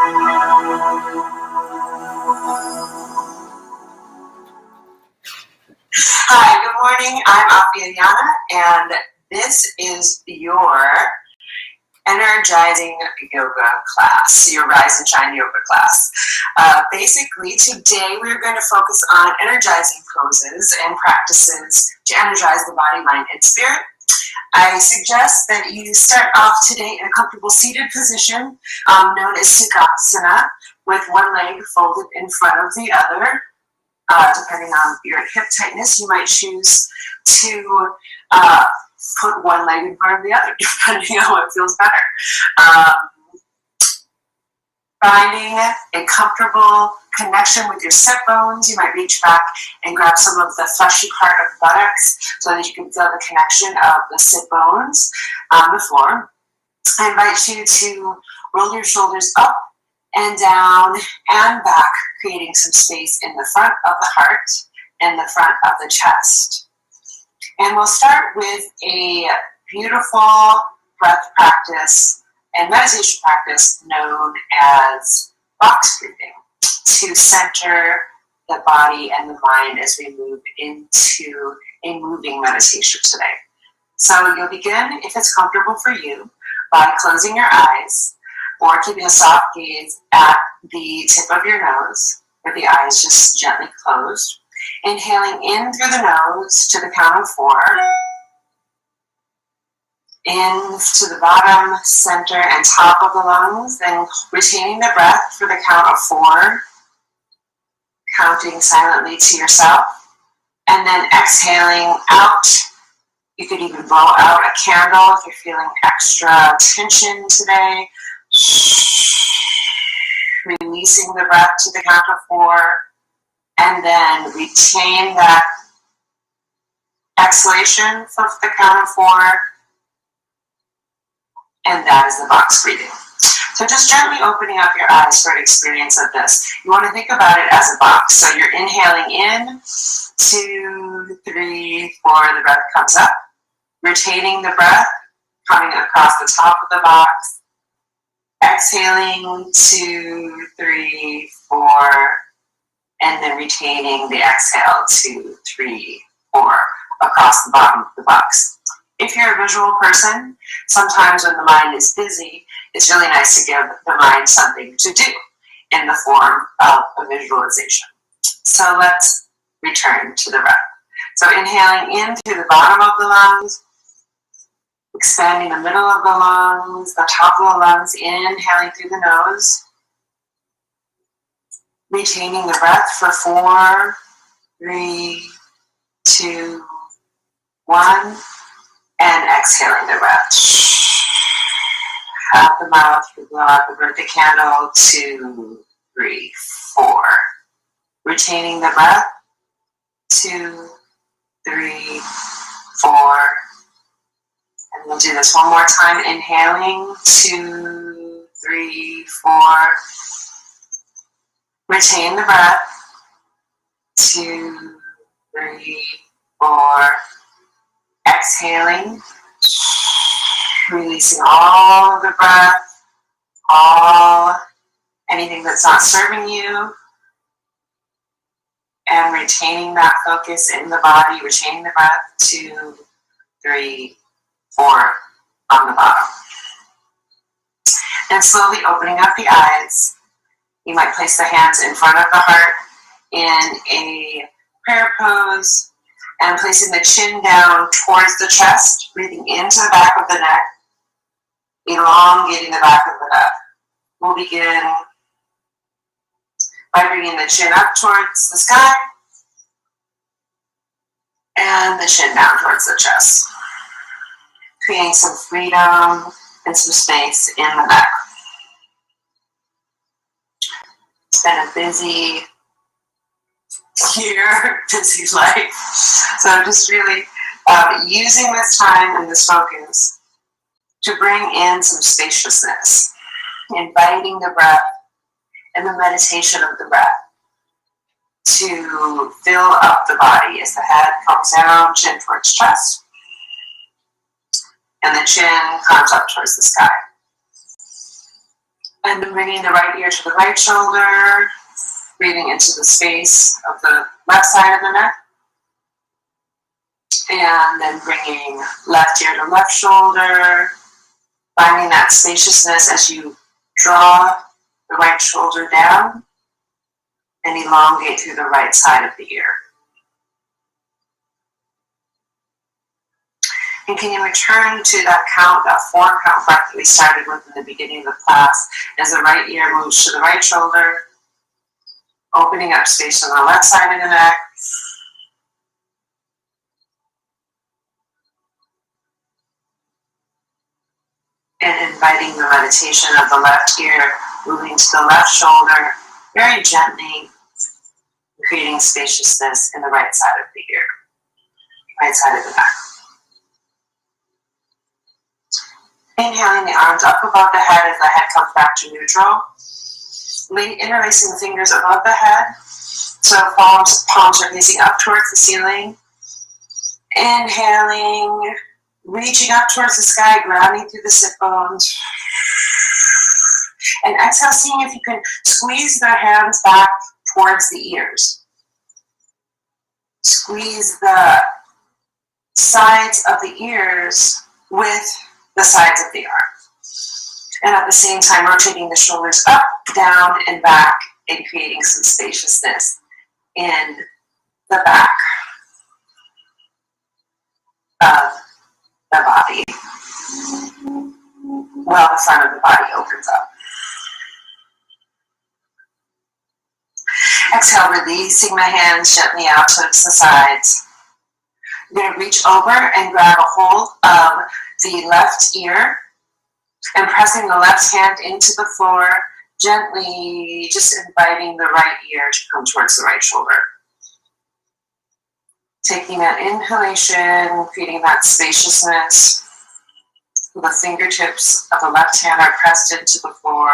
Hi, good morning. I'm Afiana, and this is your Energizing yoga class, your Rise and Shine yoga class. Basically, today we're going to focus on energizing poses and practices to energize the body, mind, and spirit. I suggest that you start off today in a comfortable seated position known as Sukhasana, with one leg folded in front of the other. Depending on your hip tightness, you might choose to put one leg in front of the other, depending on what feels better. Finding a comfortable connection with your sit bones, you might reach back and grab some of the fleshy part of the buttocks so that you can feel the connection of the sit bones on the floor. I invite you to roll your shoulders up and down and back, creating some space in the front of the heart and the front of the chest. And we'll start with a beautiful breath practice and meditation practice known as box breathing to center the body and the mind as we move into a moving meditation today. So you'll begin, if it's comfortable for you, by closing your eyes or keeping a soft gaze at the tip of your nose, with the eyes just gently closed. Inhaling in through the nose to the count of 4. In to the bottom, center, and top of the lungs, then retaining the breath for the count of 4, counting silently to yourself, and then exhaling out. You could even blow out a candle if you're feeling extra tension today. Releasing the breath to the count of 4, and then retain that exhalation for the count of 4, and that is the box breathing. So just gently opening up your eyes for an experience of this. You want to think about it as a box. So you're inhaling in, 2, 3, 4, the breath comes up. Retaining the breath, coming across the top of the box. Exhaling, 2, 3, 4, and then retaining the exhale, 2, 3, 4, across the bottom of the box. If you're a visual person, sometimes when the mind is busy, it's really nice to give the mind something to do in the form of a visualization. So let's return to the breath. So inhaling in through the bottom of the lungs, expanding the middle of the lungs, the top of the lungs, inhaling through the nose. Retaining the breath for 4, 3, 2, 1, and exhaling the breath. Out the mouth, blow out the birthday candle, 2, 3, 4. Retaining the breath, 2, 3, 4. And we'll do this one more time. Inhaling, 2, 3, 4. Retain the breath, 2, 3, 4. Exhaling, releasing all of the breath, anything that's not serving you, and retaining that focus in the body, retaining the breath, 2, 3, 4 on the bottom. And slowly opening up the eyes. You might place the hands in front of the heart in a prayer pose and placing the chin down towards the chest, breathing into the back of the neck, elongating the back of the neck. We'll begin by bringing the chin up towards the sky and the chin down towards the chest, creating some freedom and some space in the neck. It's been a busy year, busy life. So just really using this time and this focus to bring in some spaciousness, inviting the breath and the meditation of the breath to fill up the body as the head comes down, chin towards chest, and the chin comes up towards the sky. And then bringing the right ear to the right shoulder, breathing into the space of the left side of the neck. And then bringing left ear to left shoulder, finding that spaciousness as you draw the right shoulder down and elongate through the right side of the ear. And can you return to that count, that 4 count breath that we started with in the beginning of the class, as the right ear moves to the right shoulder, opening up space on the left side of the neck. And inviting the meditation of the left ear moving to the left shoulder very gently, creating spaciousness in the right side of the ear, right side of the neck. Inhaling the arms up above the head as the head comes back to neutral. Interlacing the fingers above the head so palms are facing up towards the ceiling. Inhaling, reaching up towards the sky, grounding through the sit bones. And exhale, seeing if you can squeeze the hands back towards the ears. Squeeze the sides of the ears with the sides of the arms. And at the same time, rotating the shoulders up, down, and back, and creating some spaciousness in the back of the body, while the front of the body opens up. Exhale, releasing the hands gently out towards the sides. You're going to reach over and grab a hold of the left ear and pressing the left hand into the floor, gently just inviting the right ear to come towards the right shoulder. Taking that inhalation, creating that spaciousness. The fingertips of the left hand are pressed into the floor.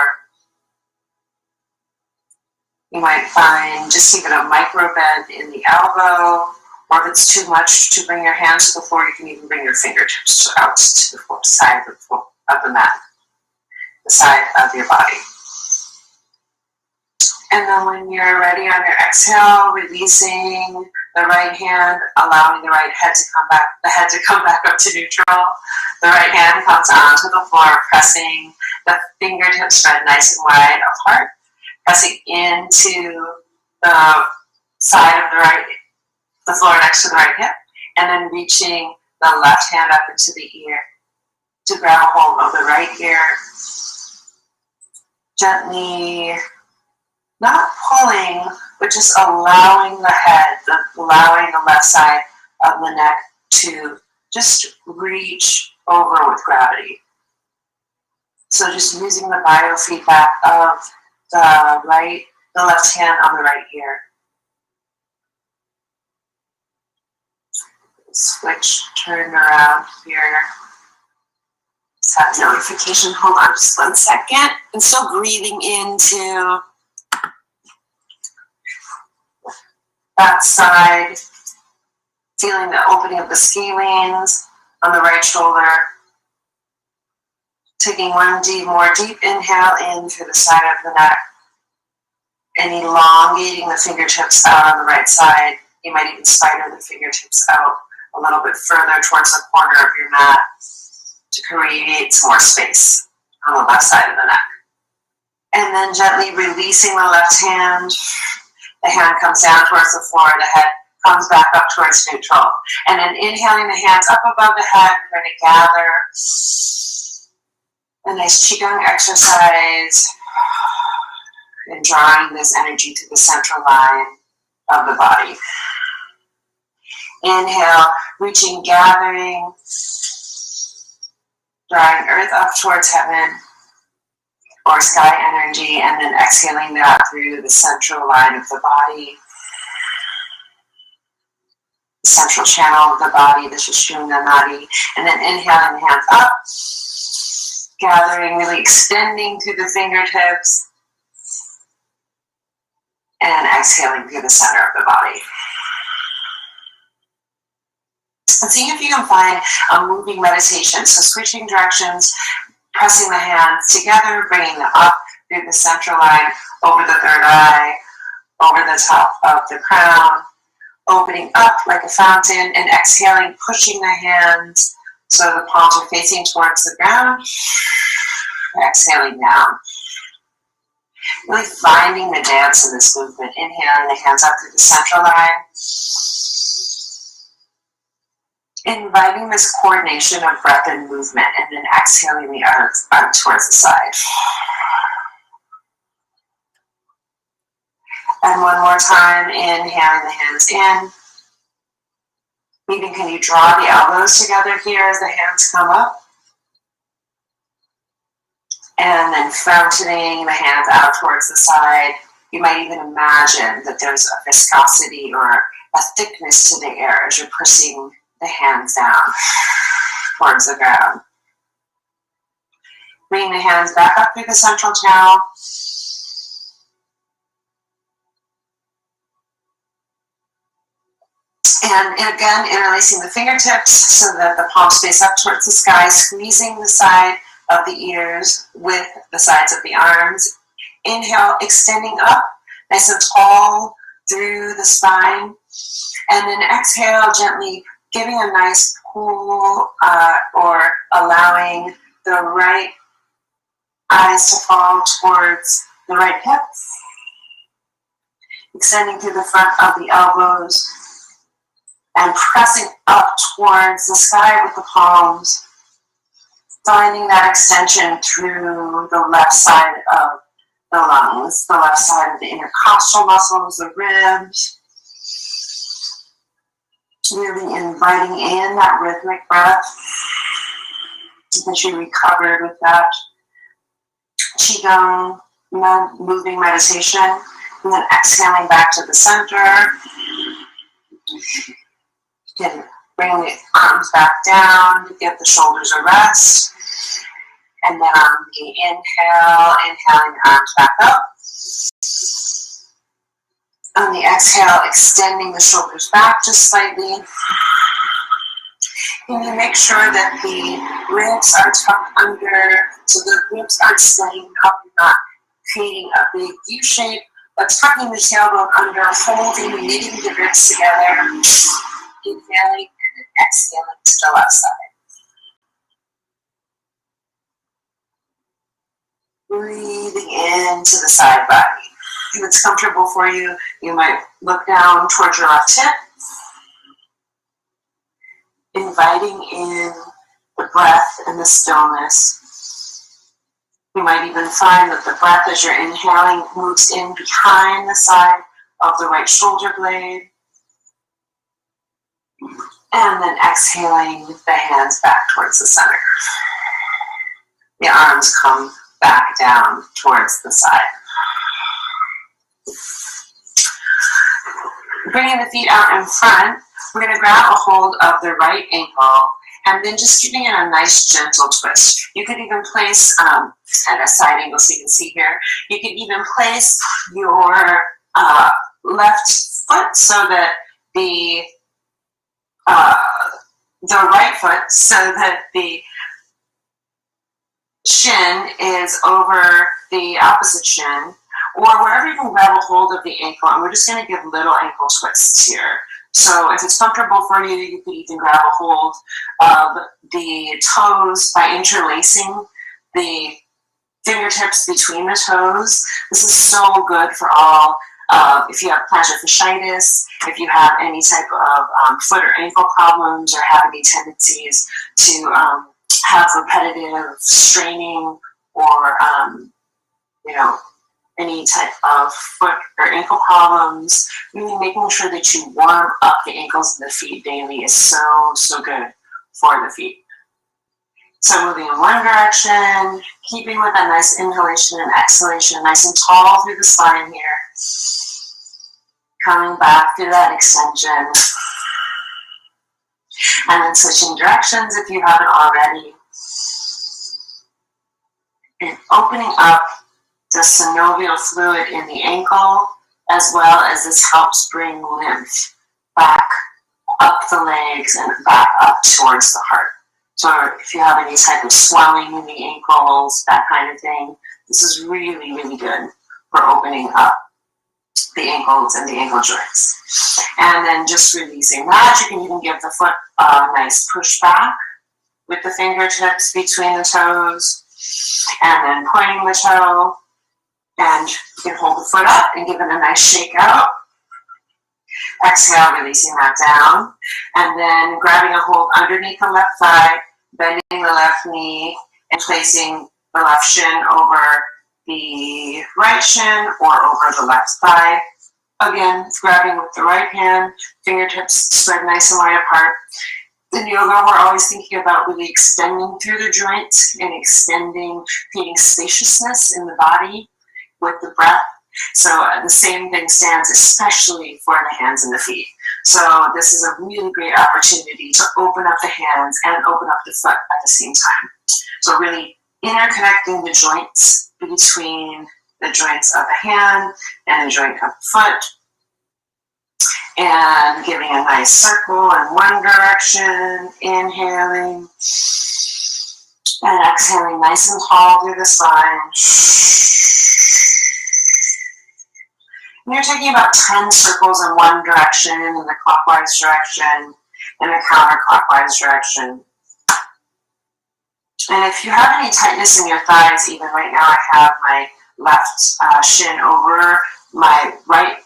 You might find just even a micro bend in the elbow, or if it's too much to bring your hands to the floor, you can even bring your fingertips out to the side of the mat, the side of your body. And then when you're ready on your exhale, releasing the right hand, allowing the right head to come back up to neutral. The right hand comes onto the floor, pressing the fingertips spread nice and wide apart, pressing into the side of the floor next to the right hip, and then reaching the left hand up into the ear to grab a hold of the right ear. Gently, not pulling, but just allowing the head, allowing the left side of the neck to just reach over with gravity. So just using the biofeedback of the left hand on the right ear. Switch, turn around here. Set notification, hold on just 1 second. And still breathing into that side, feeling the opening of the scalenes on the right shoulder. Taking one more deep inhale in through the side of the neck and elongating the fingertips out on the right side. You might even spider the fingertips out a little bit further towards the corner of your mat to create some more space on the left side of the neck. And then gently releasing the left hand. The hand comes down towards the floor, the head comes back up towards neutral. And then inhaling the hands up above the head, we're going to gather a nice Qigong exercise and drawing this energy to the central line of the body. Inhale, reaching, gathering, drawing earth up towards heaven or sky energy, and then exhaling that through the central line of the body, the central channel of the body, the Sushumna Nadi, and then inhaling the hands up, gathering, really extending through the fingertips, and exhaling through the center of the body. And seeing if you can find a moving meditation. So switching directions, pressing the hands together, bringing them up, through the central line, over the third eye, over the top of the crown, opening up like a fountain, and exhaling, pushing the hands so the palms are facing towards the ground. Exhaling down. Really finding the dance in this movement. Inhaling the hands up through the central line. Inviting this coordination of breath and movement, and then exhaling the arm towards the side. And one more time, inhaling the hands in. Even can you draw the elbows together here as the hands come up? And then fountaining the hands out towards the side. You might even imagine that there's a viscosity or a thickness to the air as you're pushing the hands down towards the ground. Bring the hands back up through the central channel. And again, interlacing the fingertips so that the palms face up towards the sky, squeezing the side of the ears with the sides of the arms. Inhale, extending up, nice and tall through the spine. And then exhale, gently giving a nice pull or allowing the right eyes to fall towards the right hips. Extending through the front of the elbows and pressing up towards the sky with the palms. Finding that extension through the left side of the lungs, the left side of the intercostal muscles, the ribs. Really inviting in that rhythmic breath that you recovered with that Qigong moving meditation. And then exhaling back to the center. You can bring the arms back down to give the shoulders a rest. And then on the inhale, inhaling the arms back up. On the exhale, extending the shoulders back just slightly. And you make sure that the ribs are tucked under, so the ribs aren't sliding up and not creating a big U shape, but tucking the tailbone under, folding, knitting the ribs together. Inhaling and then exhaling, still outside. Breathing into the side body. If it's comfortable for you, you might look down towards your left hip. Inviting in the breath and the stillness. You might even find that the breath as you're inhaling moves in behind the side of the right shoulder blade. And then exhaling the hands back towards the center. The arms come back down towards the side. Bringing the feet out in front, we're going to grab a hold of the right ankle and then just giving it a nice gentle twist. You could even place, at a side angle so you can see here, you could even place your left foot so that the right foot so that the shin is over the opposite shin, or wherever you can grab a hold of the ankle, and we're just going to give little ankle twists here. So if it's comfortable for you, you could even grab a hold of the toes by interlacing the fingertips between the toes. This is so good for all. If you have plantar fasciitis, if you have any type of foot or ankle problems, or have any tendencies to have repetitive straining, or any type of foot or ankle problems, really making sure that you warm up the ankles and the feet daily is so good for the feet. So moving in one direction, keeping with that nice inhalation and exhalation, nice and tall through the spine here. Coming back through that extension. And then switching directions if you haven't already. And opening up the synovial fluid in the ankle, as well as this helps bring lymph back up the legs and back up towards the heart. So if you have any type of swelling in the ankles, that kind of thing, this is really, really good for opening up the ankles and the ankle joints. And then just releasing that, you can even give the foot a nice push back with the fingertips between the toes, and then pointing the toe, and you can hold the foot up and give it a nice shake out. Exhale, releasing that down, and then grabbing a hold underneath the left thigh, bending the left knee, and placing the left shin over the right shin or over the left thigh. Again, grabbing with the right hand, fingertips spread nice and wide apart. In yoga, we're always thinking about really extending through the joints and extending, creating spaciousness in the body with the breath. So the same thing stands especially for the hands and the feet. So this is a really great opportunity to open up the hands and open up the foot at the same time. So really interconnecting the joints between the joints of the hand and the joint of the foot, and giving a nice circle in one direction, inhaling, and exhaling nice and tall through the spine. And you're taking about 10 circles in one direction, in the clockwise direction, in the counterclockwise direction. And if you have any tightness in your thighs, even right now I have my left shin over my right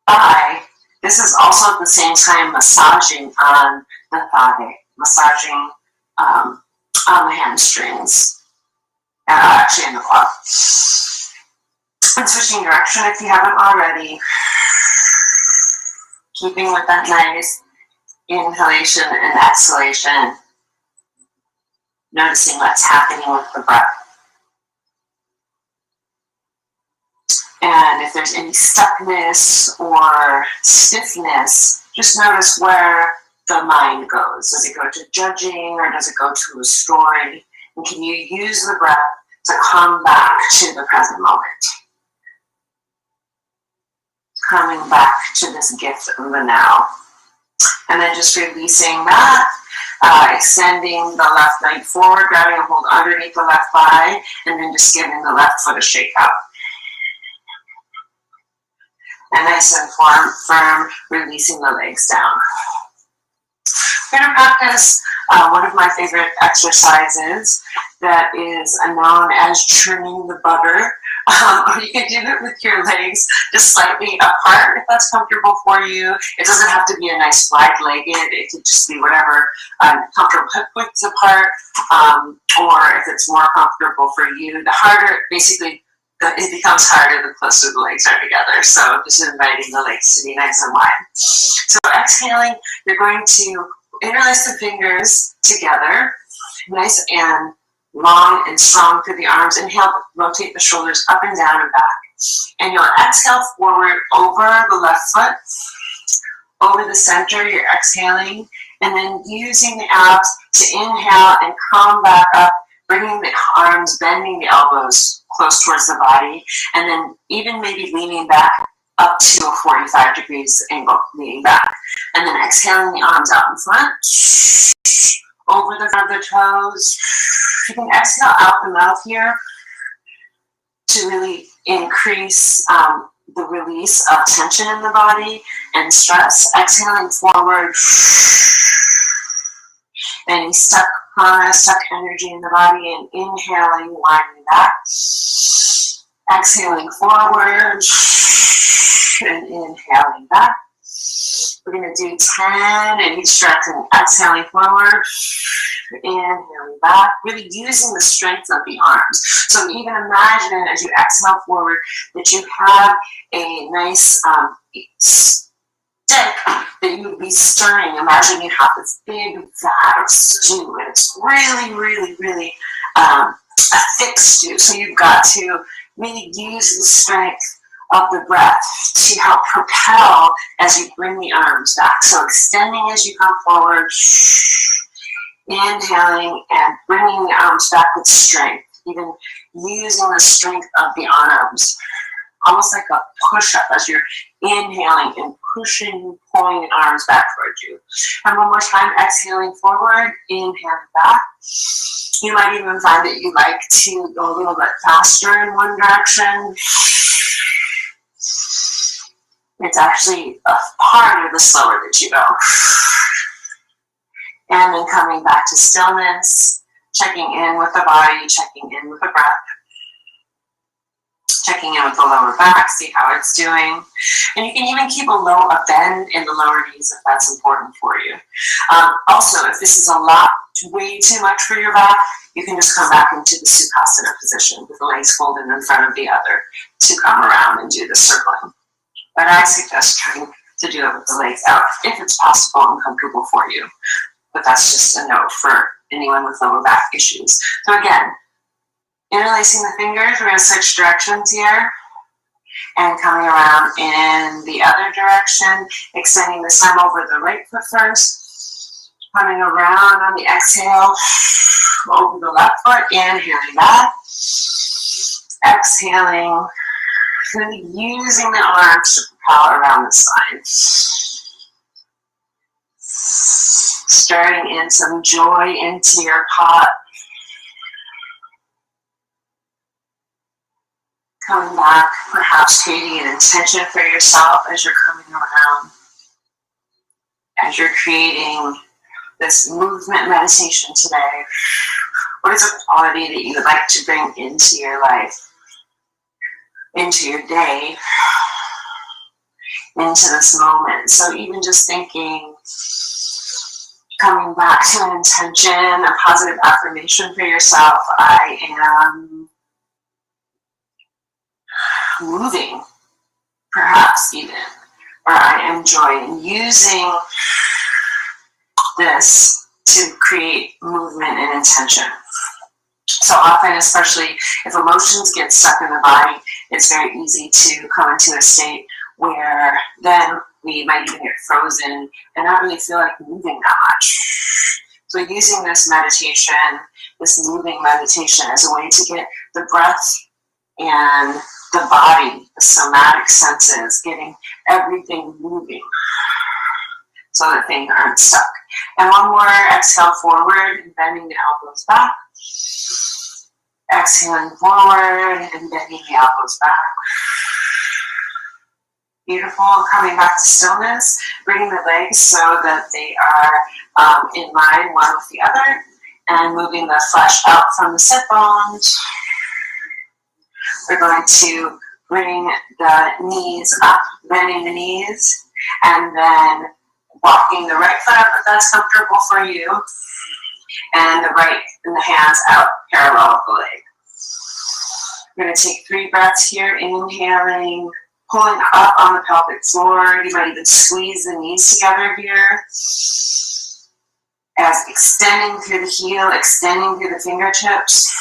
thigh. This is also at the same time massaging on the thigh, massaging on the hamstrings, actually in the quad. And switching direction if you haven't already. Keeping with that nice inhalation and exhalation. Noticing what's happening with the breath. And if there's any stuckness or stiffness, just notice where the mind goes. Does it go to judging or does it go to a story? And can you use the breath to come back to the present moment? Coming back to this gift of the now. And then just releasing that, extending the left leg forward, grabbing a hold underneath the left thigh, and then just giving the left foot a shake out. And nice and firm, releasing the legs down. We're going to practice one of my favorite exercises that is known as churning the butter. Or you can do it with your legs just slightly apart if that's comfortable for you. It doesn't have to be a nice wide-legged. It could just be whatever comfortable hip widths apart, or if it's more comfortable for you. The harder, basically, it becomes harder the closer the legs are together. So just inviting the legs to be nice and wide. So exhaling, you're going to interlace the fingers together, nice and long and strong through the arms. Inhale, rotate the shoulders up and down and back. And you'll exhale forward over the left foot, over the center, you're exhaling, and then using the abs to inhale and come back up, bringing the arms, bending the elbows close towards the body, and then even maybe leaning back up to a 45 degrees angle, leaning back. And then exhaling the arms out in front, over the front of the toes. You can exhale out the mouth here to really increase the release of tension in the body and stress. Exhaling forward, any stuck energy in the body, and inhaling, winding back. Exhaling forward and inhaling back. We're going to do 10 in each direction. Exhaling forward, inhaling back, really using the strength of the arms. So even imagine as you exhale forward that you have a nice stick that you would be stirring. Imagine you have this big vat of stew, and it's really, really, really a thick stew. So you've got to really use the strength of the breath to help propel as you bring the arms back. So extending as you come forward, inhaling and bringing the arms back with strength, even using the strength of the arms almost like a push-up as you're inhaling and pushing, pulling the arms back towards you. And one more time, exhaling forward, inhale back. You might even find that you like to go a little bit faster in one direction. It's actually a part of the slower that you go. And then coming back to stillness, checking in with the body, checking in with the breath, checking in with the lower back, see how it's doing. And you can even keep a bend in the lower knees if that's important for you. Also, if this is way too much for your back, you can just come back into the Sukhasana position with the legs folded in front of the other to come around and do the circling. But I suggest trying to do it with the legs out if it's possible and comfortable for you. But that's just a note for anyone with lower back issues. So again, interlacing the fingers, we're going to switch directions here. And coming around in the other direction, extending the thumb over the right foot first. Coming around on the exhale, over the left foot, inhaling back. Exhaling, really using the arms to propel around the spine. Stirring in some joy into your pot. Coming back, perhaps creating an intention for yourself as you're coming around. As you're creating this movement meditation today, what is a quality that you would like to bring into your life, into your day, into this moment? So even just thinking, coming back to an intention, a positive affirmation for yourself. I am moving, perhaps even, or I am enjoying using this to create movement and intention. So often, especially if emotions get stuck in the body, it's very easy to come into a state where then we might even get frozen and not really feel like moving that much. So using this meditation, this moving meditation, as a way to get the breath and the body, the somatic senses, getting everything moving so that things aren't stuck. And one more, exhale forward and bending the elbows back. Exhaling forward and bending the elbows back. Beautiful. Coming back to stillness, bringing the legs so that they are in line one with the other, and moving the flesh out from the sit bones. We're going to bring the knees up, bending the knees, and then walking the right foot up if that's comfortable for you, and the hands out parallel with the leg. We're going to take 3 breaths here, inhaling, pulling up on the pelvic floor. You might even squeeze the knees together here. As extending through the heel, extending through the fingertips,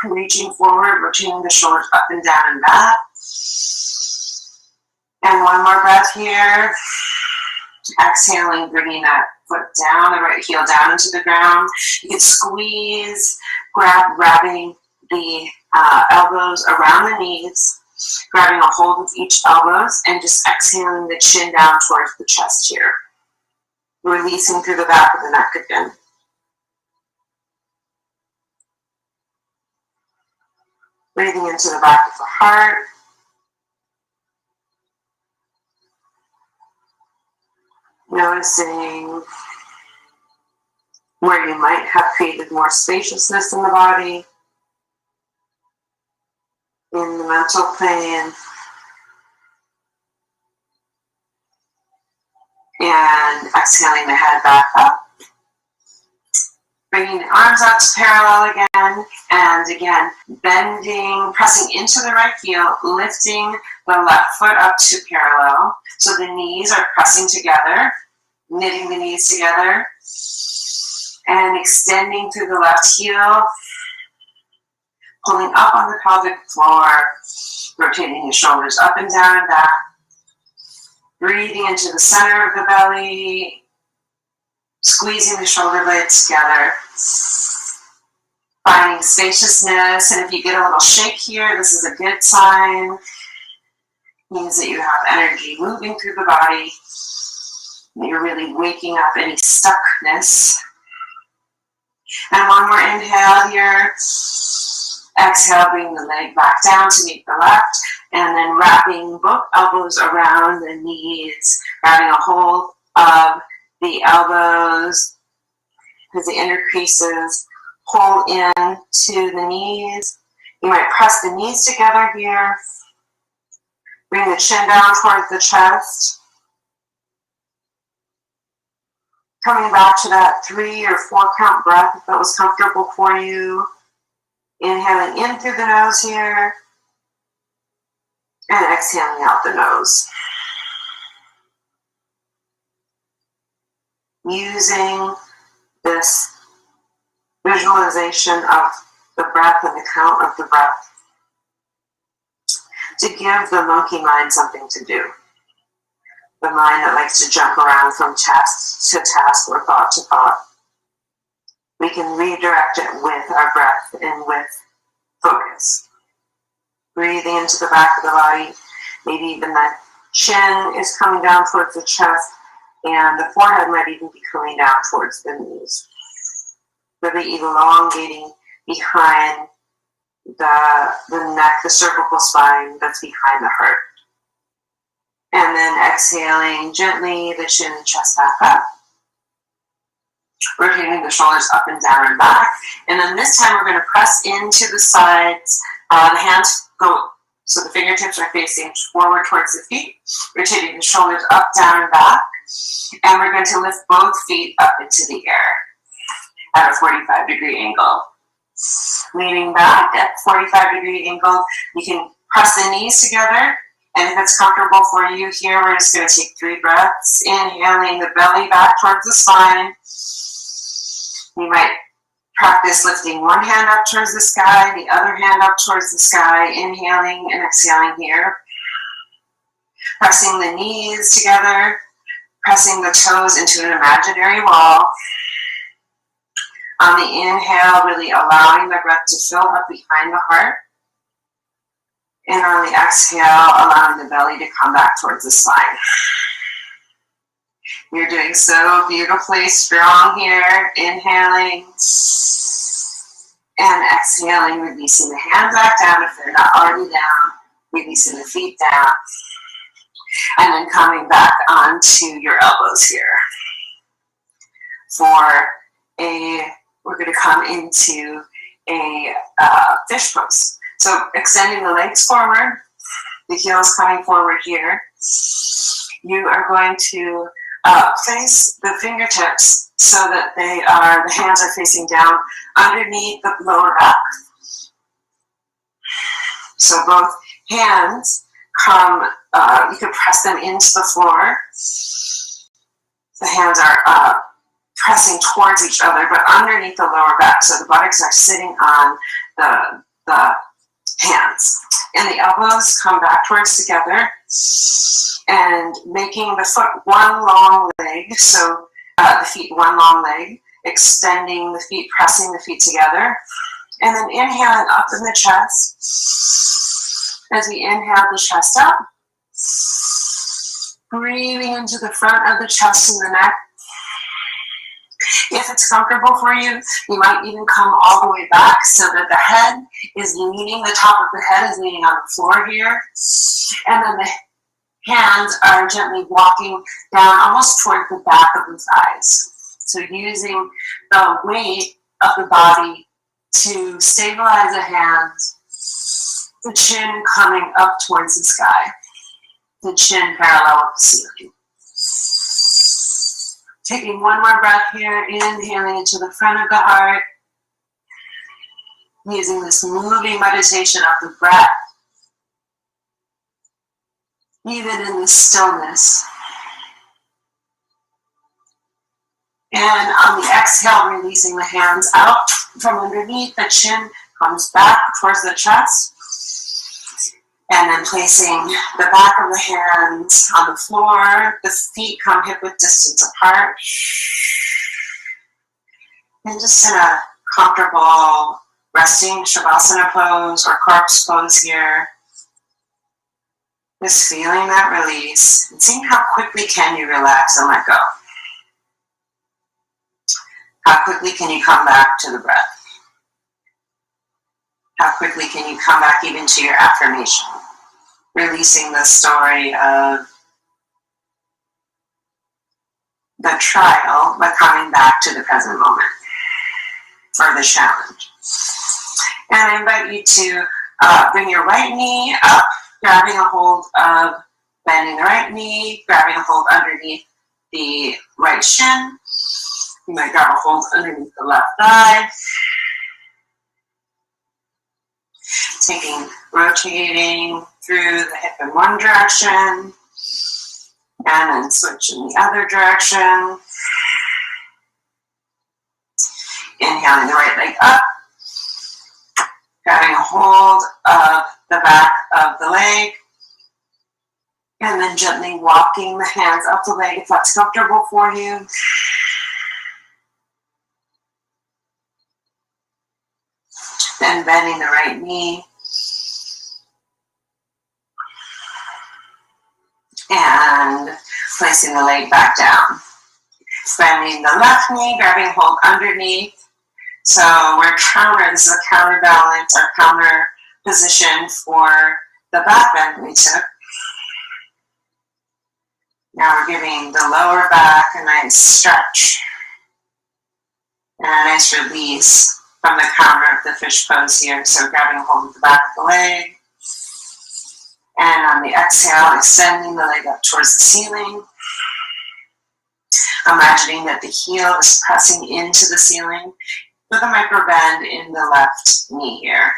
reaching forward, rotating the shoulders up and down and back. And one more breath here. Exhaling, bringing that foot down, the right heel down into the ground. You can squeeze, grabbing the elbows around the knees, grabbing a hold of each elbows, and just exhaling the chin down towards the chest here. Releasing through the back of the neck again. Breathing into the back of the heart. Noticing where you might have created more spaciousness in the body, in the mental plane, and exhaling the head back up. Bringing the arms out to parallel again, and again, bending, pressing into the right heel, lifting the left foot up to parallel, so the knees are pressing together, knitting the knees together, and extending through the left heel, pulling up on the pelvic floor, rotating the shoulders up and down and back, breathing into the center of the belly, squeezing the shoulder blades together, finding spaciousness. And if you get a little shake here, this is a good sign. Means that you have energy moving through the body, that you're really waking up any stuckness. And one more inhale here. Exhale, bring the leg back down to meet the left, and then wrapping both elbows around the knees, grabbing a hold of the elbows as the inner creases pull in to the knees. You might press the knees together here. Bring the chin down towards the chest. Coming back to that 3 or 4 count breath if that was comfortable for you. Inhaling in through the nose here. And exhaling out the nose. Using this visualization of the breath and the count of the breath to give the monkey mind something to do. The mind that likes to jump around from task to task or thought to thought. We can redirect it with our breath and with focus. Breathing into the back of the body. Maybe even the chin is coming down towards the chest, and the forehead might even be coming down towards the knees. Really elongating behind the neck, the cervical spine that's behind the heart. And then exhaling gently, the chin and chest back up. Rotating the shoulders up and down and back. And then this time we're going to press into the sides. The hands go, so the fingertips are facing forward towards the feet. Rotating the shoulders up, down, and back. And we're going to lift both feet up into the air at a 45-degree angle. Leaning back at 45-degree angle. You can press the knees together. And if it's comfortable for you here, we're just going to take 3 breaths. Inhaling the belly back towards the spine. You might practice lifting one hand up towards the sky, the other hand up towards the sky, inhaling and exhaling here. Pressing the knees together, pressing the toes into an imaginary wall. On the inhale, really allowing the breath to fill up behind the heart. And on the exhale, allowing the belly to come back towards the spine. You're doing so beautifully strong here. Inhaling and exhaling, releasing the hands back down if they're not already down. Releasing the feet down. And then coming back onto your elbows here. We're going to come into a fish pose. So extending the legs forward, the heels coming forward here. You are going to place the fingertips so that the hands are facing down underneath the lower back. So both hands come, you can press them into the floor. The hands are pressing towards each other, but underneath the lower back. So the buttocks are sitting on the hands. And the elbows come back towards together. And making the foot one long leg, so the feet one long leg, extending the feet, pressing the feet together, and then inhaling up in the chest. As we inhale the chest up, breathing into the front of the chest and the neck. If it's comfortable for you, you might even come all the way back so that the head is leaning, the top of the head is leaning on the floor here, and then the hands are gently walking down almost toward the back of the thighs. So using the weight of the body to stabilize the hands, the chin coming up towards the sky, the chin parallel with the ceiling. Taking one more breath here, inhaling into the front of the heart, using this moving meditation of the breath. Even in the stillness. And on the exhale, releasing the hands out from underneath. The chin comes back towards the chest. And then placing the back of the hands on the floor. The feet come hip-width distance apart. And just in a comfortable resting Shavasana pose or corpse pose here. Just feeling that release and seeing how quickly can you relax and let go. How quickly can you come back to the breath? How quickly can you come back even to your affirmation? Releasing the story of the trial, but coming back to the present moment or the challenge. And I invite you to bring your right knee up, grabbing a hold of, bending the right knee, grabbing a hold underneath the right shin. You might grab a hold underneath the left thigh. Rotating through the hip in one direction, and then switch in the other direction. Inhaling the right leg up, grabbing a hold of the back of the leg, and then gently walking the hands up the leg if that's comfortable for you. Then bending the right knee. And placing the leg back down. Bending the left knee, grabbing hold underneath. So we're this is a counterbalance or counter position for the back bend we took. Now we're giving the lower back a nice stretch and a nice release from the counter of the fish pose here. So grabbing hold of the back of the leg. And on the exhale, extending the leg up towards the ceiling. Imagining that the heel is pressing into the ceiling with a micro bend in the left knee here.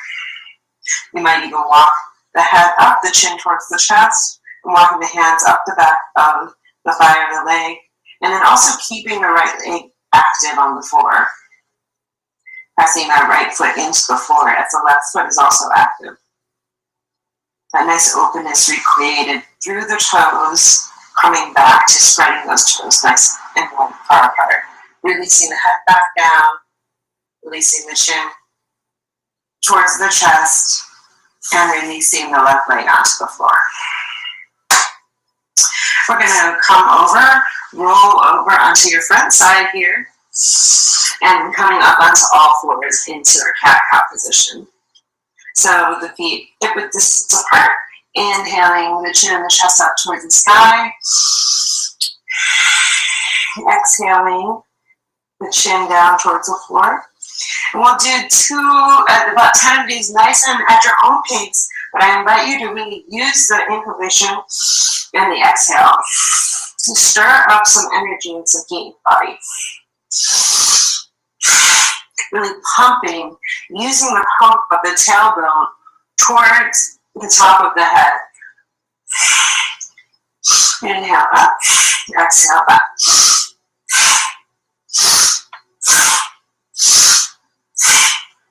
You might even walk the head up, the chin towards the chest, and walking the hands up the back of the thigh or the leg. And then also keeping the right leg active on the floor. Pressing that right foot into the floor as the left foot is also active. That nice openness recreated through the toes, coming back to spreading those toes nice and far apart. Releasing the head back down, releasing the chin towards the chest, and releasing the left leg onto the floor. We're going to come over, roll over onto your front side here, and coming up onto all fours into our cat-cow position. So the feet hip width distance apart, inhaling the chin and the chest up towards the sky. Exhaling the chin down towards the floor. And we'll do about 10 of these nice and at your own pace, but I invite you to really use the inhalation and the exhale to stir up some energy and some heat in the body. Really pumping, using the pump of the tailbone towards the top of the head. Inhale up, exhale back.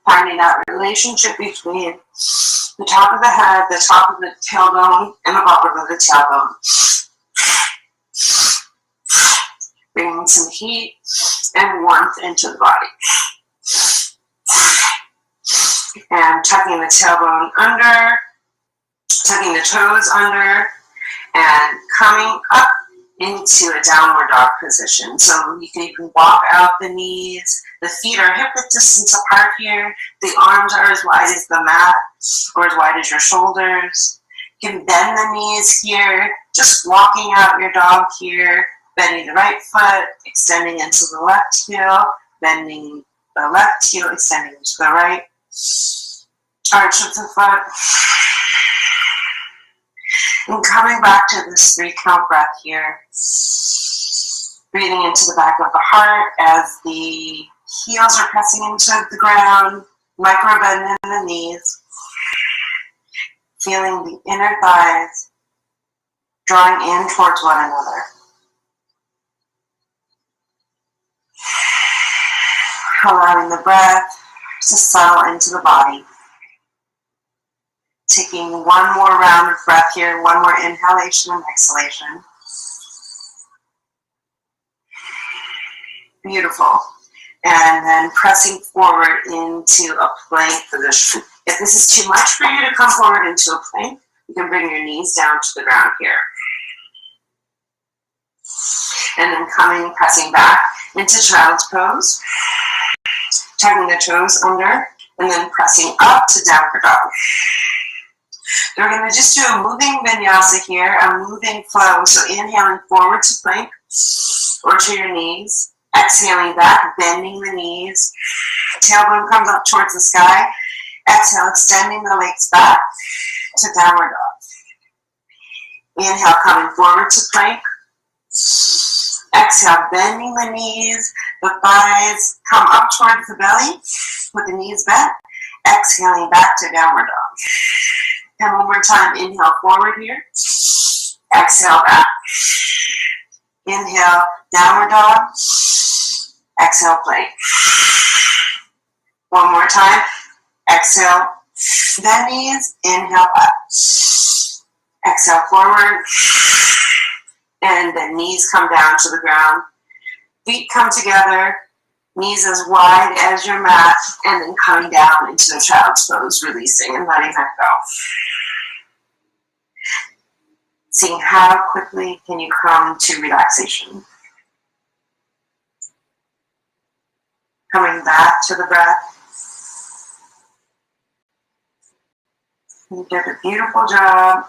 Finding that relationship between the top of the head, the top of the tailbone, and the bottom of the tailbone. Bringing some heat and warmth into the body. And tucking the tailbone under, tucking the toes under, and coming up into a downward dog position. So you can walk out the knees, the feet are hip width distance apart here, the arms are as wide as the mat, or as wide as your shoulders. You can bend the knees here, just walking out your dog here, bending the right foot, extending into the left heel, bending the left heel, extending into the right. Arch of the foot. And coming back to this 3-count breath here. Breathing into the back of the heart as the heels are pressing into the ground. Micro bend in the knees. Feeling the inner thighs drawing in towards one another. Allowing the breath to settle into the body. Taking one more round of breath here, one more inhalation and exhalation. Beautiful. And then pressing forward into a plank position. If this is too much for you to come forward into a plank, You can bring your knees down to the ground here. And then pressing back into child's pose. Tucking the toes under, and then pressing up to downward dog. We're going to just do a moving vinyasa here, a moving flow. So inhaling forward to plank or to your knees. Exhaling back, bending the knees. Tailbone comes up towards the sky. Exhale, extending the legs back to downward dog. Inhale, coming forward to plank. Exhale, bending the knees. The thighs come up towards the belly with the knees bent. Exhaling back to downward dog. And one more time, inhale forward here. Exhale back. Inhale, downward dog. Exhale, plank. One more time. Exhale, bend knees. Inhale up. Exhale forward. And the knees come down to the ground. Feet come together. Knees as wide as your mat. And then coming down into the child's pose, releasing and letting that go. Seeing how quickly can you come to relaxation. Coming back to the breath. You did a beautiful job.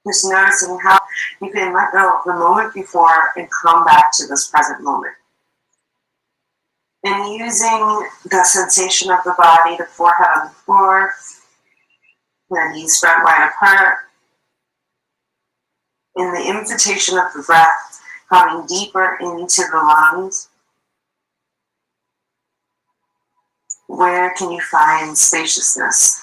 Just noticing how you can let go of the moment before and come back to this present moment. And using the sensation of the body, the forehead on the floor, the knees spread wide apart, and the invitation of the breath coming deeper into the lungs. Where can you find spaciousness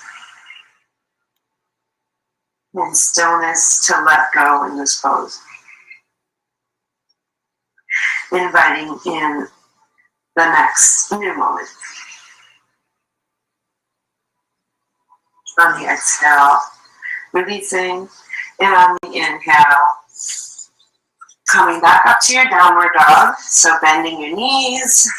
and stillness to let go in this pose? Inviting in the next new moment. On the exhale, releasing, and on the inhale, coming back up to your downward dog. So bending your knees,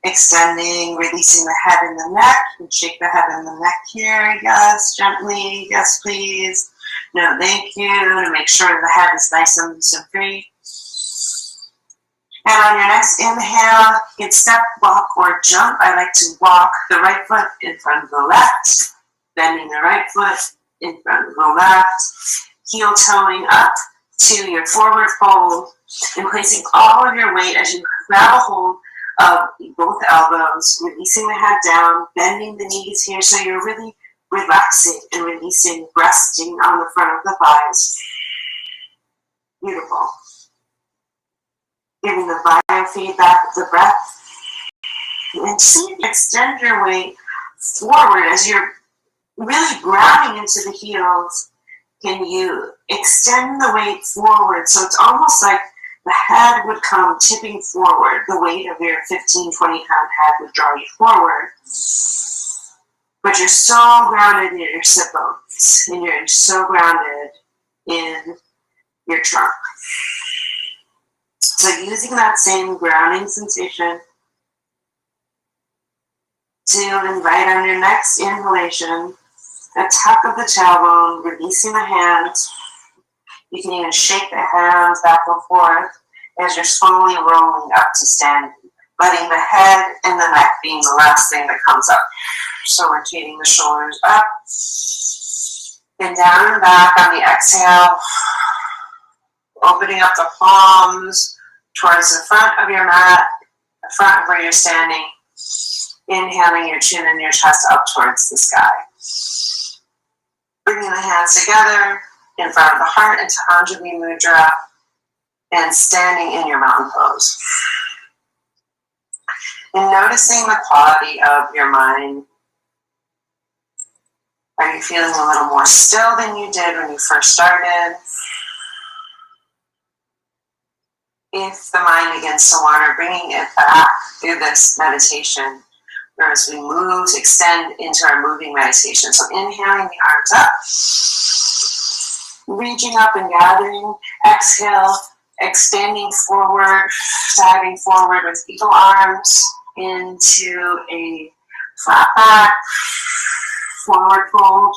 extending, releasing the head and the neck. And shake the head and the neck here. Yes, gently. Yes, please. No, thank you. To make sure the head is nice and loose and free. And on your next inhale, you can step, walk, or jump. I like to walk the right foot in front of the left, bending the right foot in front of the left, heel toeing up to your forward fold, and placing all of your weight as you grab a hold of both elbows, releasing the head down, bending the knees here, so you're really relaxing and releasing, resting on the front of the thighs. Beautiful. Giving the biofeedback of the breath. And see if you extend your weight forward as you're really grounding into the heels. Can you extend the weight forward so it's almost like the head would come tipping forward. The weight of your 15, 20-pound head would draw you forward. But you're so grounded in your sit bones, and you're so grounded in your trunk. So using that same grounding sensation to invite on your next inhalation, a tuck of the tailbone, releasing the hands. You can even shake the hands back and forth as you're slowly rolling up to standing, letting the head and the neck being the last thing that comes up. So rotating the shoulders up and down and back on the exhale, opening up the palms towards the front of your mat, the front of where you're standing, inhaling your chin and your chest up towards the sky. Bringing the hands together in front of the heart into Anjali Mudra and standing in your mountain pose. And noticing the quality of your mind. Are you feeling a little more still than you did when you first started? If the mind begins to wander, bringing it back through this meditation, whereas we move, extend into our moving meditation. So inhaling the arms up, reaching up and gathering. Exhale, extending forward, diving forward with eagle arms into a flat back, forward fold.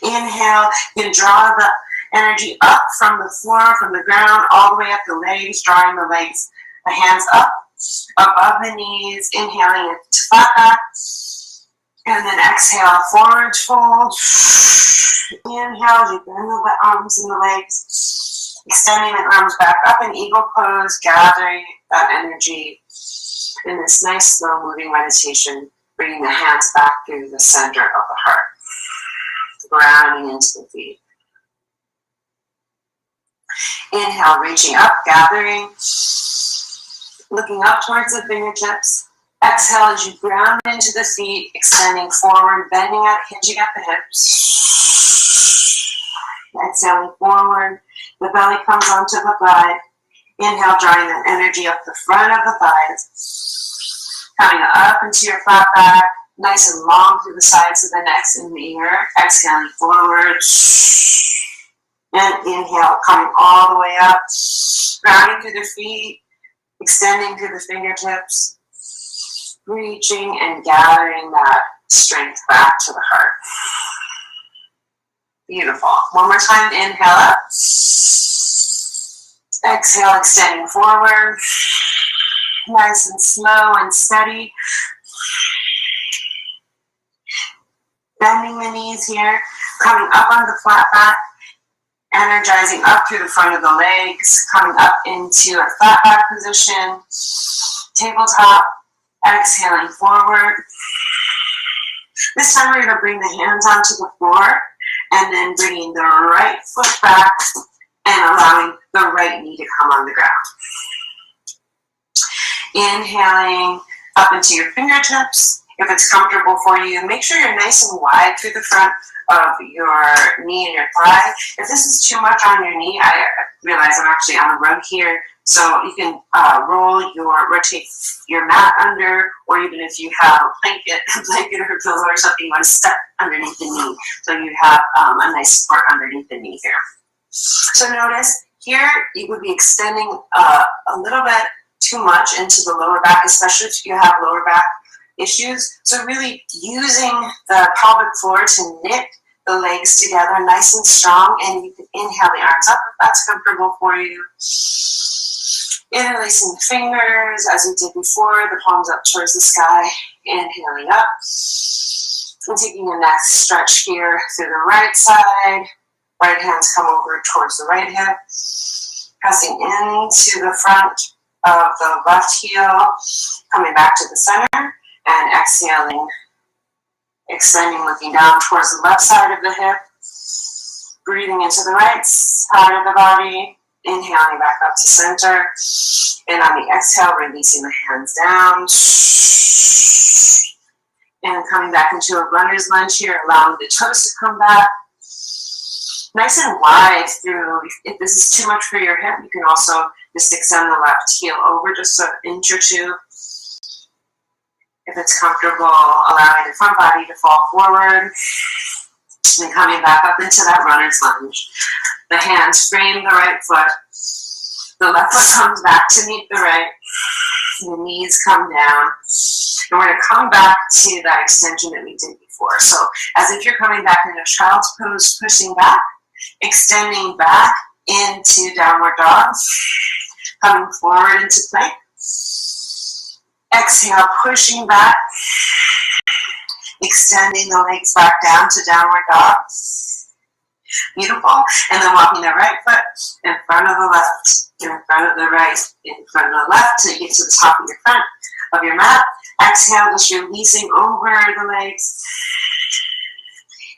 Inhale, you can draw the energy up from the floor, from the ground, all the way up the legs, drawing the legs, the hands up, above the knees, inhaling it to flat back, and then exhale, forward fold. Inhale, you bend the arms and the legs, extending the arms back up in eagle pose, gathering that energy in this nice, slow moving meditation, bringing the hands back through the center of the heart, grounding into the feet. Inhale, reaching up, gathering, looking up towards the fingertips. Exhale as you ground into the feet, extending forward, bending out, hinging at the hips. Exhaling forward, the belly comes onto the thigh. Inhale, drawing that energy up the front of the thighs. Coming up into your flat back, nice and long through the sides of the necks and the ear. Exhaling forward. And inhale, coming all the way up, grounding through the feet, extending through the fingertips, reaching and gathering that strength back to the heart. Beautiful. One more time, inhale up. Exhale, extending forward. Nice and slow and steady. Bending the knees here, coming up on the flat back. Energizing up through the front of the legs, coming up into a flat back position, tabletop, exhaling forward. This time we're going to bring the hands onto the floor and then bringing the right foot back and allowing the right knee to come on the ground. Inhaling up into your fingertips. If it's comfortable for you, make sure you're nice and wide through the front of your knee and your thigh. If this is too much on your knee, I realize I'm actually on a rug here, so you can rotate your mat under, or even if you have a blanket or a pillow or something, you want to step underneath the knee, so you have a nice support underneath the knee here. So notice here you would be extending a little bit too much into the lower back, especially if you have lower back issues. So really using the pelvic floor to knit the legs together nice and strong, and you can inhale the arms up if that's comfortable for you. Interlacing the fingers as we did before, the palms up towards the sky, inhaling up. And taking a next stretch here through the right side. Right hands come over towards the right hip. Pressing into the front of the left heel, coming back to the center. And exhaling, extending, looking down towards the left side of the hip. Breathing into the right side of the body. Inhaling back up to center. And on the exhale, releasing the hands down. And coming back into a runner's lunge here, allowing the toes to come back. Nice and wide through. If this is too much for your hip, you can also just extend the left heel over just an inch or two. If it's comfortable, allowing the front body to fall forward. And coming back up into that runner's lunge. The hands frame the right foot. The left foot comes back to meet the right. The knees come down. And we're going to come back to that extension that we did before. So as if you're coming back into child's pose, pushing back, extending back into downward dog. Coming forward into plank. Exhale, pushing back, extending the legs back down to downward dog. Beautiful. And then walking the right foot in front of the left, in front of the right, in front of the left till you get to the top of your front of your mat. Exhale, just releasing over the legs.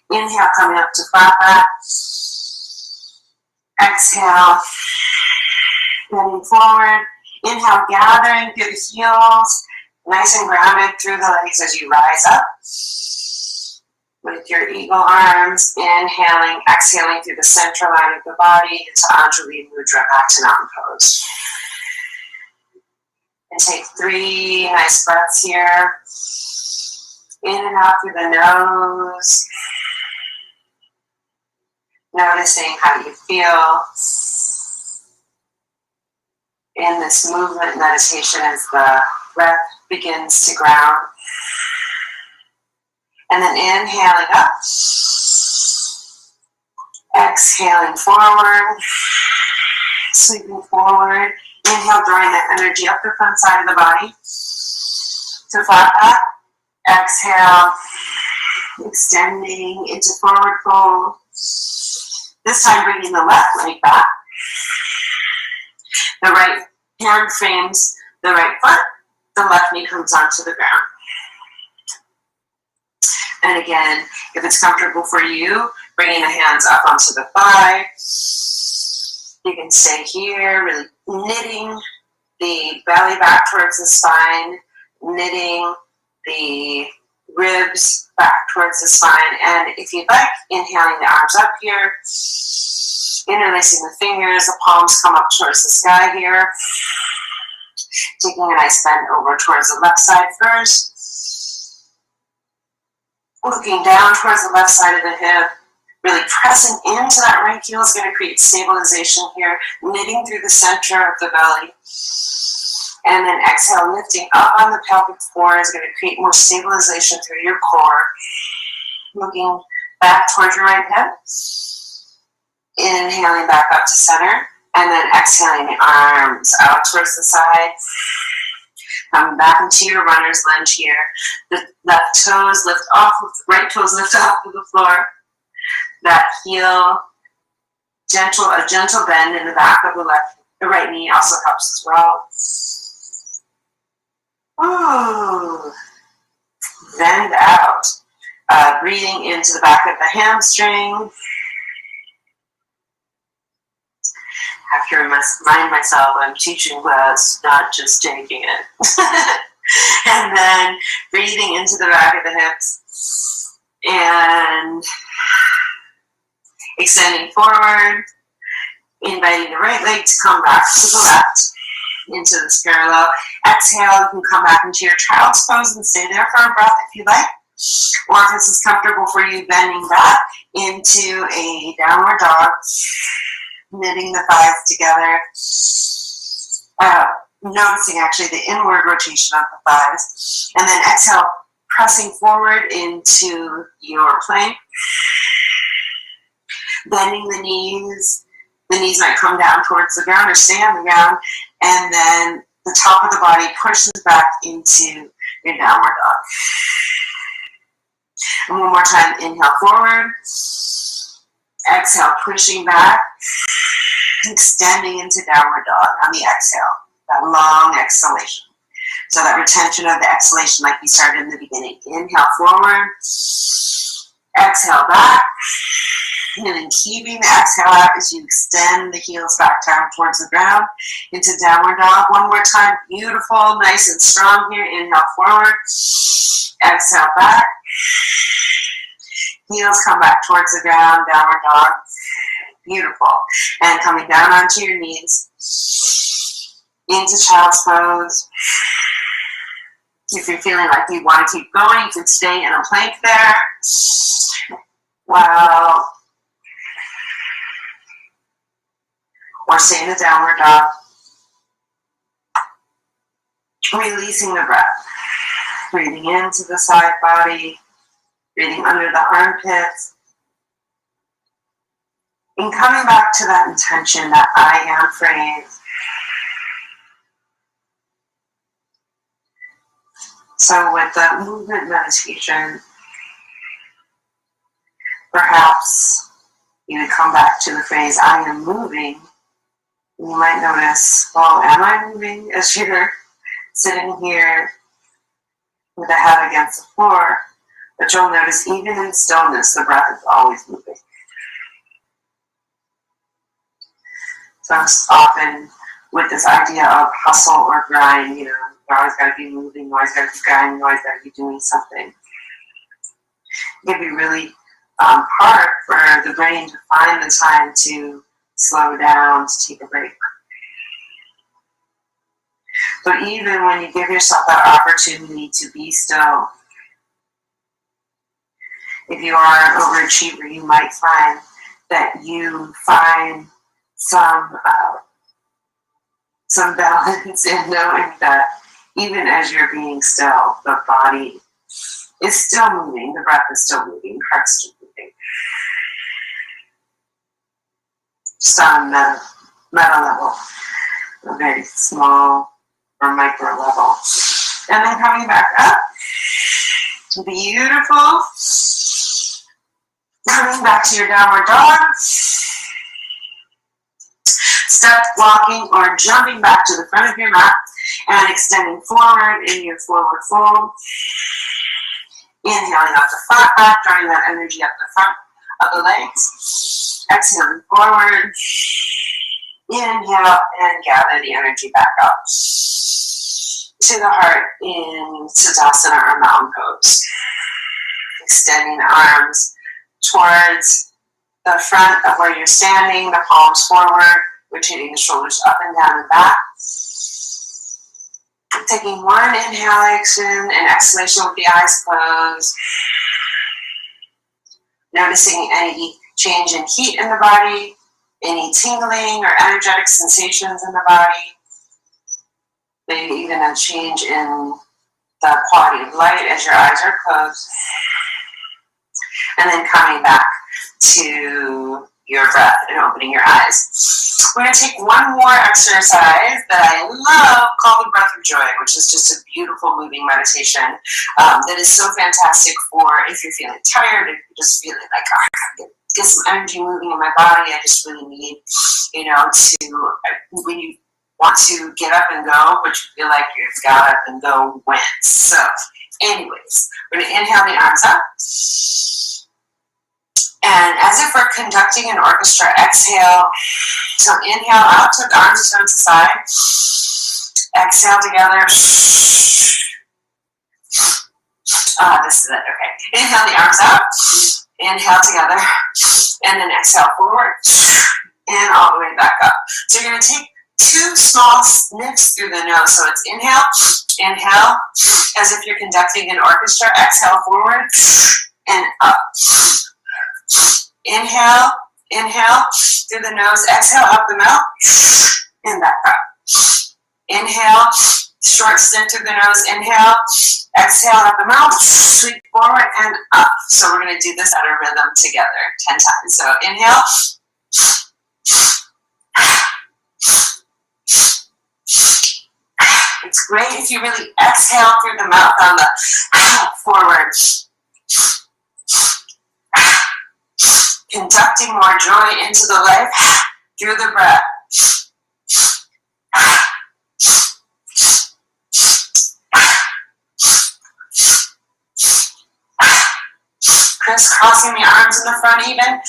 Inhale, coming up to flat back. Exhale, bending forward. Inhale, gathering through the heels, nice and grounded through the legs as you rise up. With your eagle arms, inhaling, exhaling through the central line of the body into Anjali Mudra, back to mountain pose. And take 3 nice breaths here. In and out through the nose. Noticing how you feel in this movement meditation as the breath begins to ground. And then inhaling up. Exhaling forward. Sweeping forward. Inhale, drawing that energy up the front side of the body to flat back. Exhale, extending into forward fold. This time bringing the left leg back. The right hand frames the right foot. The left knee comes onto the ground. And again, if it's comfortable for you, bringing the hands up onto the thigh. You can stay here, really knitting the belly back towards the spine, knitting the ribs back towards the spine. And if you'd like, inhaling the arms up here, interlacing the fingers, the palms come up towards the sky here. Taking a nice bend over towards the left side first. Looking down towards the left side of the hip. Really pressing into that right heel is going to create stabilization here. Knitting through the center of the belly. And then exhale, lifting up on the pelvic floor is going to create more stabilization through your core. Looking back towards your right hip. Inhaling back up to center. And then exhaling the arms out towards the side. Coming back into your runner's lunge here. The left toes lift off, right toes lift off of the floor. That heel, a gentle bend in the back of the right knee also helps as well. Ooh. Bend out. Breathing into the back of the hamstring. I have to remind myself I'm teaching class, not just taking it. And then breathing into the back of the hips. And extending forward. Inviting the right leg to come back to the left. Into this parallel. Exhale, you can come back into your child's pose and stay there for a breath if you like. Or if this is comfortable for you, bending back into a downward dog. Knitting the thighs together. Noticing actually the inward rotation of the thighs. And then exhale, pressing forward into your plank. Bending the knees. The knees might come down towards the ground or stay on the ground. And then the top of the body pushes back into your downward dog. And one more time, inhale forward. Exhale, pushing back. Extending into downward dog on the exhale. That long exhalation. So that retention of the exhalation like we started in the beginning. Inhale forward. Exhale back. And then keeping the exhale out as you extend the heels back down towards the ground into downward dog. One more time. Beautiful, nice and strong here. Inhale forward. Exhale back. Heels come back towards the ground. Downward dog. Beautiful. And coming down onto your knees. Into child's pose. If you're feeling like you want to keep going, you can stay in a plank there. Wow. Or stay in a downward dog. Releasing the breath. Breathing into the side body. Breathing under the armpits. And coming back to that intention, that I am phrase. So with the movement meditation, perhaps you would come back to the phrase, I am moving. You might notice, well, am I moving? As you're sitting here with the head against the floor, but you'll notice even in stillness, the breath is always moving. So often with this idea of hustle or grind, you always got to be moving, you always got to be grinding, you always got to be doing something. It can be really hard for the brain to find the time to slow down, to take a break. But even when you give yourself that opportunity to be still, if you are an overachiever, you might find that you find some balance in knowing that even as you're being still, the body is still moving. The breath is still moving. The heart's still moving. Just on a meta level, a very small or micro level. And then coming back up. Beautiful. Coming back to your downward dog. Step walking or jumping back to the front of your mat and extending forward in your forward fold. Inhaling up the front back, drawing that energy up the front of the legs. Exhaling forward. Inhale and gather the energy back up to the heart in Siddhasana or mountain pose. Extending the arms towards the front of where you're standing, the palms forward, rotating the shoulders up and down and back. Taking one inhalation and exhalation with the eyes closed. Noticing any change in heat in the body, any tingling or energetic sensations in the body. Maybe even a change in the quality of light as your eyes are closed. And then coming back to your breath and opening your eyes. We're going to take one more exercise that I love called the Breath of Joy, which is just a beautiful moving meditation that is so fantastic for if you're feeling tired, if you're just feeling like, oh, I gotta get some energy moving in my body. I just really need, to, when you want to get up and go, but you feel like you've got up and go when. So anyways, we're going to inhale the arms up. And as if we're conducting an orchestra, exhale. So inhale out, tuck the arms to the side. Exhale together. This is it, okay. Inhale the arms out. Inhale together. And then exhale forward. And all the way back up. So you're going to take 2 small sniffs through the nose. So it's inhale, inhale, as if you're conducting an orchestra. Exhale forward and up. Inhale, inhale through the nose. Exhale up the mouth and back up. Inhale, short sniff through the nose. Inhale, exhale up the mouth, sweep forward and up. So we're going to do this at a rhythm together 10 times. So inhale. It's great if you really exhale through the mouth on the forward. Conducting more joy into the life through the breath. Crisscrossing the arms in the front even.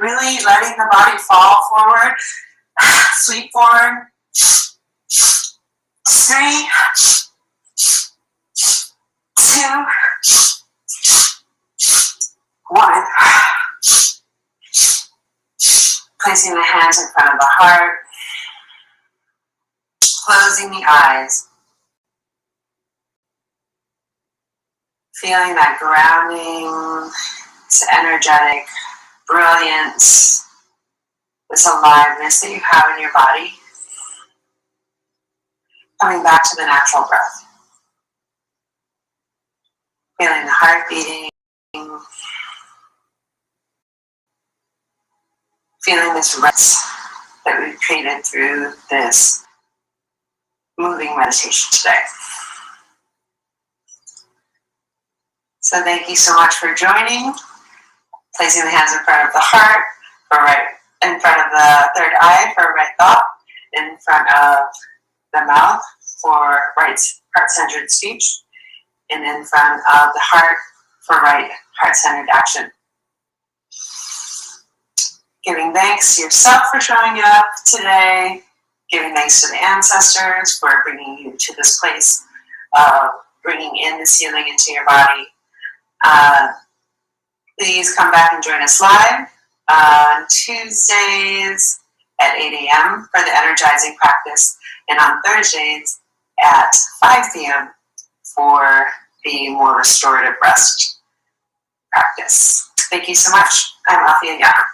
Really letting the body fall forward. Sweep forward. 3, 2, 1. Placing the hands in front of the heart. Closing the eyes. Feeling that grounding, this energetic brilliance, this aliveness that you have in your body. Coming back to the natural breath. Feeling the heart beating. Feeling this rest that we've created through this moving meditation today. So thank you so much for joining. Placing the hands in front of the heart for right, in front of the third eye for right thought, in front of the mouth for right heart-centered speech, and in front of the heart for right heart-centered action. Giving thanks to yourself for showing up today. Giving thanks to the ancestors for bringing you to this place of bringing in this healing into your body. Please come back and join us live on Tuesdays at 8 a.m. for the Energizing practice, and on Thursdays at 5 p.m. for the more restorative rest practice. Thank you so much. I'm Althea Yana.